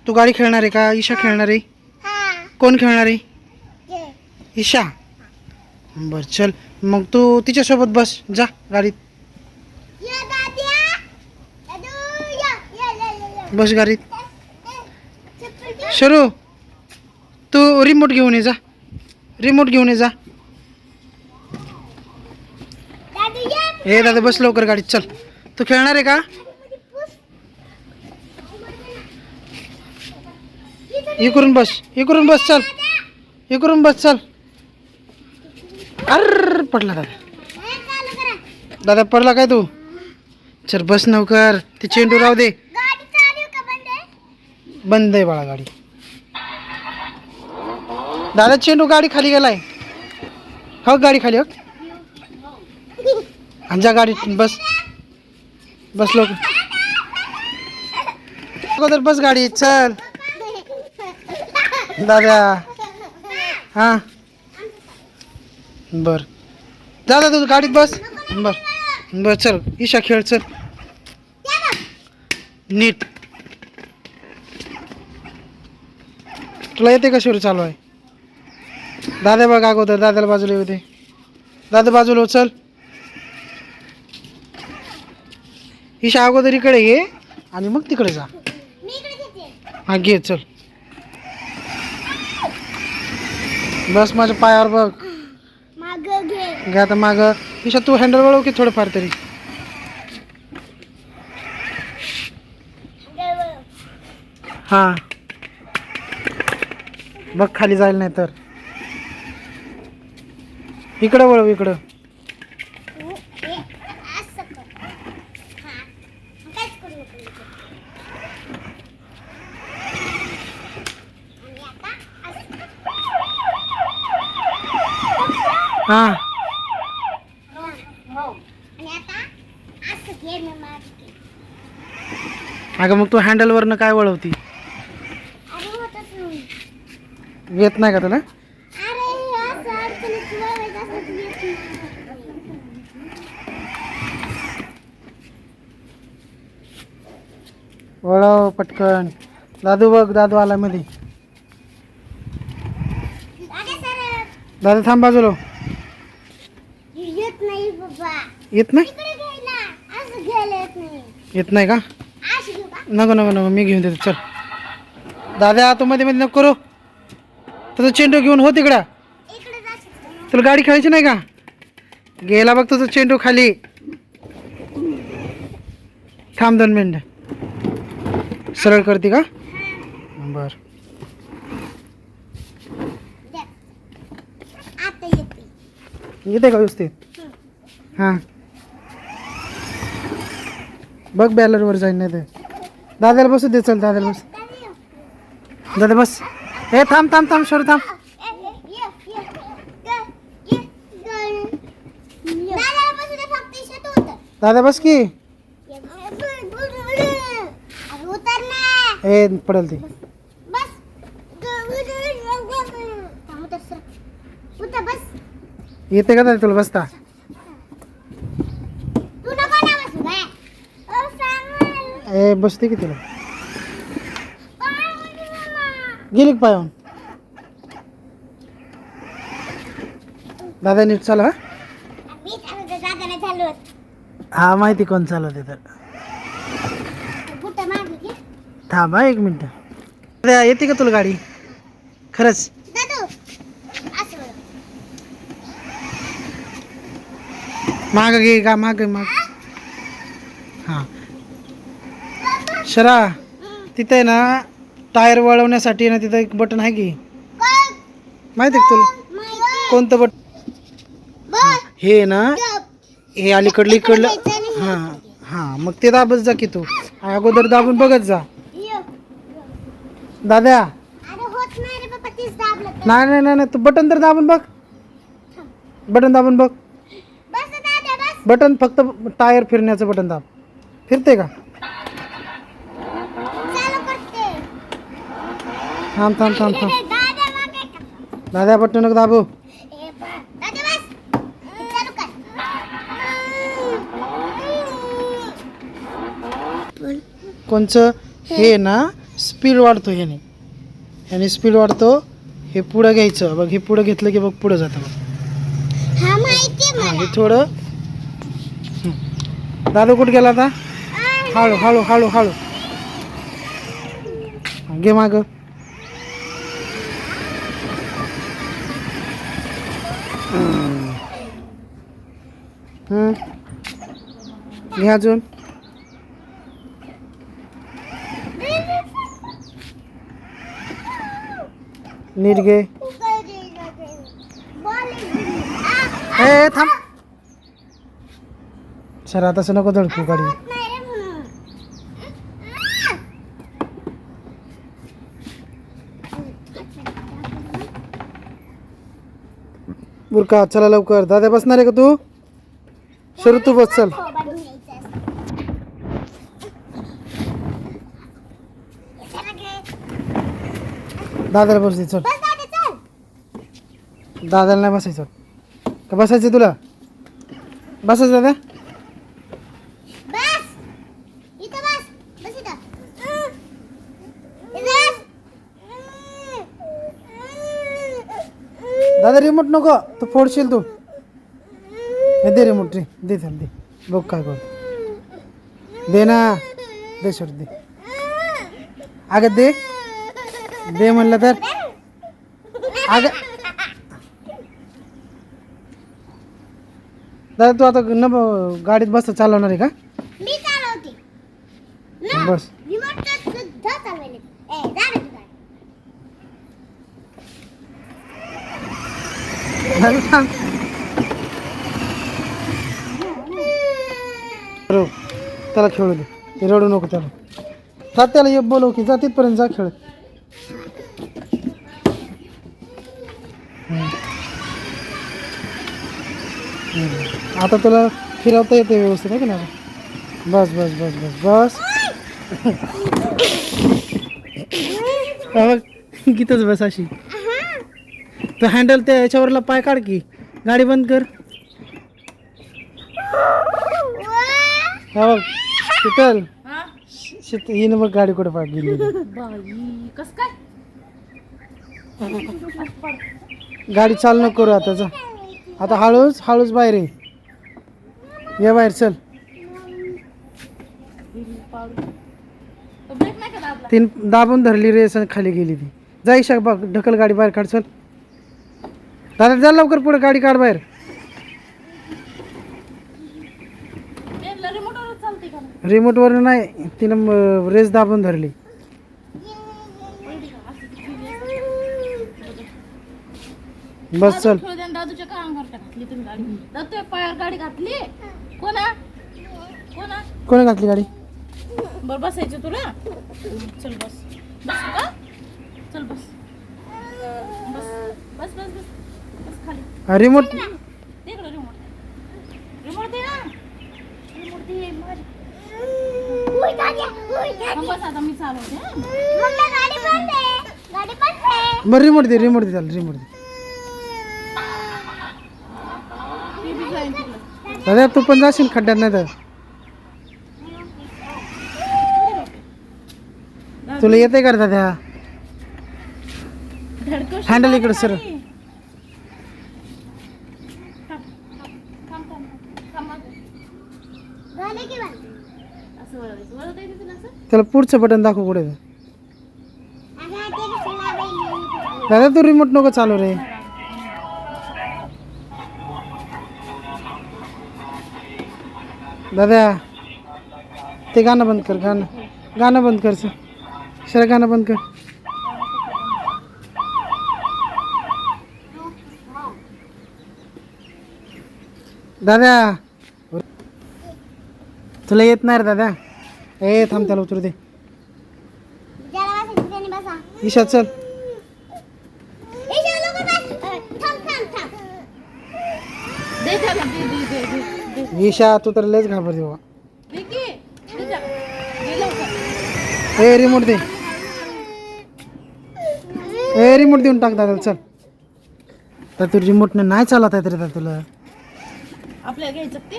तू गाडी खेळणार आहे का? ईशा खेळणार आहे? कोण खेळणार आहे? ईशा. बर चल मग तू तिच्यासोबत बस, जा गाडीत बस गाडीत. शरू तू रिमोट घेऊन ये जा, रिमोट घेऊन ये जा. हे दादा बस लवकर गाडीत. चल तू खेळणार आहे का? इकडून बस, इकडून बस, चल इकडून बस चल. अर पडला दादा. दादा पडला काय तू? चल बस नवकर. ते चेंडू राहू दे. बंद आहे बाळा गाडी. दादा चेंडू गाडी खाली गेलाय. हो गाडी खाली हो. जा गाडीत बस, बस लवकर. अगोदर बस गाडी. चल दादा. हां बर दादा तू गाडीत बस. बर बर चल ईशा खेळ. चल नीट. तुला येते का सुरू चालू आहे? दादा बघ अगोदर. दादाला बाजूला येऊ दे. दादा बाजूला हो. चल ईशा अगोदर इकडे ये आणि मग तिकडे जा. हा घे. चल बस माझ्या पायावर बघ. घे आता माग. ईशा तू हँडल वळव की थोडंफार तरी. हां बघ खाली जायला नाही तर. इकडं वळव, इकडं. हां अगं मग तू हँडलवरनं काय वळवती? येत नाही का तुला? वळव पटकन. दादू बघ, दादू आला मध्ये. दादा थांब बाजूला. येत नाही? येत नाही का? नको नको नको मी घेऊन देतो. चल दादा तू मध्ये मध्ये नको करू. तुझा चेंडू घेऊन हो तिकडं. तुला गाडी खेळायची नाही का? गेला बघ तुझा चेंडू खाली. थांब 2 मिनिट. सरळ करते का? बर येते का व्यवस्थित? हां बघ बॅलरवर जाईन नाही ते. दादाला बसू दे. चल दादाला बस. दादा बस. हे थांब थांब थांब शरू थांब. दादा बस की. ए पडेल ती. येते का दादा तुला बसता? ए बसते की तुला. गेली पायावून. दादा नीट चालव. हा माहिती कोण चालवते तर. थांब 1 मिनिट. दादा येते का तुला गाडी खरंच? माग घे का? माग माग. हां शरा तिथे आहे ना टायर वळवण्यासाठी ना तिथं एक बटन आहे की माहिती आहे तुला? कोणतं बटन? हे ना हे अलीकडलं इकडलं. हां हां मग ते दाबत जा की तू. अगोदर दाबून बघत जा. दादा नाही नाही नाही तू बटन तर दाबून बघ. बटन दाबून बघ. बटन फक्त टायर फिरण्याचं बटन दाब. फिरते का? थांब थांब थांब थांब. दादा बटन नको दाबू. कोणचं? हे ना स्पीड वाढतो ह्याने स्पीड वाढतो. हे पुढं घ्यायचं बघ, हे पुढं घेतलं की बघ पुढं जातं बघ. हे थोडं. दादू कुठं गेला आता? हळू हळू हळू हळू घे माग. घे अजून. नीट घे. ए थांब. सर आता तसं नको धडकू गाडी. बुरका चला लवकर. दादा बसणार आहे का तू? शरू तू बस चल. दादाला बस दे चल. दादाला नाही बसायचं का? बसायचं तुला? बसायचं दादा. दादा रिमोट नको, तू फोडशील तू. दे रिमोट रे. दे थांब दे. बघ काय कर. दे ना. दे सोड दे. अगं दे. दे म्हणलं तर. अगं दादा तू आता न गाडीत बस चालवणार आहे का? मी चालवते. बस. रिमोट सुद्धा चालवले. जा रे तू. त्याला खेळू दे. ते रडू नको त्याला. जा त्याला ये बोलव की जा तिथपर्यंत जा खेळ. आता तुला फिरवता येते व्यवस्थित आहे की नाही? बस बस बस बस बस. गीतच बस अशी. तर हँडल त्या याच्यावरला पाय काढ की. गाडी बंद कर. हो शीतल. शीतल हिनं बघ गाडी कुठे पाड गेली. गाडी चालू नको करू आता. जा आता हळूच हळूच बाहेर ये. ये बाहेर चल. तीन दाबून धरली रेस आणि खाली गेली ती. जा इशा बघ ढकल गाडी बाहेर काढ चल. दादा जा लवकर पुढे गाडी काढ बाहेर. रिमोट वर नाही, तिनं रेस दाबून धरली. बस चल. दादूच्या का अंगावर घातली तुम्ही गाडी? दादू पायावर गाडी घातली. कोणा कोणा कोणी घातली गाडी? बर बसायचं तुला. चल बस. बस का? चल बस. बस बस बस बस बस खाली. रिमोट दे इकडं रिमोट. रिमोट दे ना. रिमोट दे माझी. बस आता मी चालवते. गाडी बंद आहे. गाडी बंद आहे. बरं रिमोट दे. रिमोट दे त्याला. रिमोट दे. दादा तू पण जाशील खड्ड्यात नाही तर. तुला येते का दादा? हँडल इकडे सर. त्याला पुढचं बटन दाखव कुठे. दादा तू रिमोट नको चालू रे. दादा ते गाणं बंद कर. गाणं बंद कर सर. गाणं बंद कर. दादा तुला येत नाही रे दादा. ए थांब त्याला उतरू दे. ईशा चल. ईशा तू तर लयच घाबर देवा. A remote they. A remote देऊन टाक दादा चल. तर तू रिमोटने नाही चालत आहे तरी तुला. आपल्याला घ्यायचं ते.